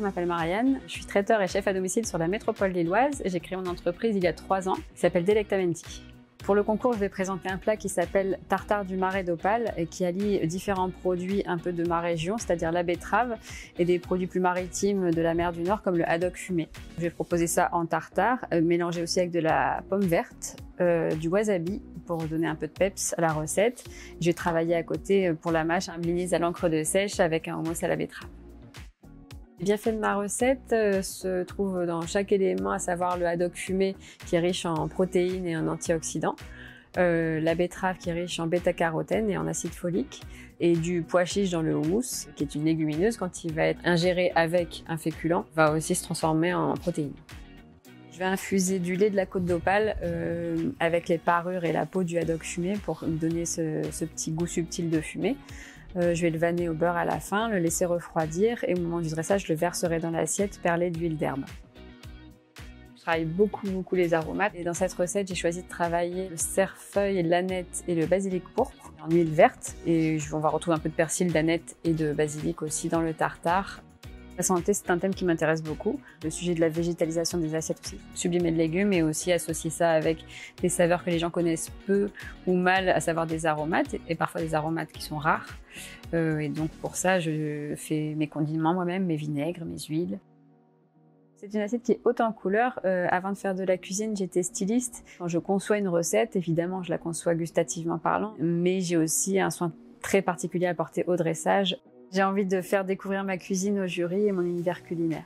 m'appelle Marianne, je suis traiteur et chef à domicile sur la métropole lilloise et j'ai créé mon entreprise il y a 3 ans qui s'appelle Delectamenti. Pour le concours, je vais présenter un plat qui s'appelle tartare du Marais d'Opale et qui allie différents produits un peu de ma région, c'est-à-dire la betterave et des produits plus maritimes de la mer du Nord comme le haddock fumé. Je vais proposer ça en tartare, mélangé aussi avec de la pomme verte, du wasabi pour donner un peu de peps à la recette. Je vais travailler à côté pour la mâche un blinis à l'encre de sèche avec un hummus à la betterave. Les bienfaits de ma recette se trouvent dans chaque élément, à savoir le haddock fumé qui est riche en protéines et en antioxydants, la betterave qui est riche en bêta-carotène et en acide folique, et du pois chiche dans le hummus, qui est une légumineuse, quand il va être ingéré avec un féculent, va aussi se transformer en protéines. Je vais infuser du lait de la côte d'Opale avec les parures et la peau du haddock fumé pour donner ce petit goût subtil de fumée. Je vais le vanner au beurre à la fin, le laisser refroidir et au moment du dressage, je le verserai dans l'assiette perlée d'huile d'herbe. Je travaille beaucoup les aromates et dans cette recette, j'ai choisi de travailler le cerfeuil, l'aneth et le basilic pourpre en huile verte. Et on va retrouver un peu de persil, d'aneth et de basilic aussi dans le tartare. La santé, c'est un thème qui m'intéresse beaucoup. Le sujet de la végétalisation des assiettes aussi. Sublimer le légume et aussi associer ça avec des saveurs que les gens connaissent peu ou mal, à savoir des aromates et parfois des aromates qui sont rares. Et donc pour ça, je fais mes condiments moi-même, mes vinaigres, mes huiles. C'est une assiette qui est haute en couleurs. Avant de faire de la cuisine, j'étais styliste. Quand je conçois une recette, évidemment, je la conçois gustativement parlant, mais j'ai aussi un soin très particulier à porter au dressage. J'ai envie de faire découvrir ma cuisine au jury et mon univers culinaire.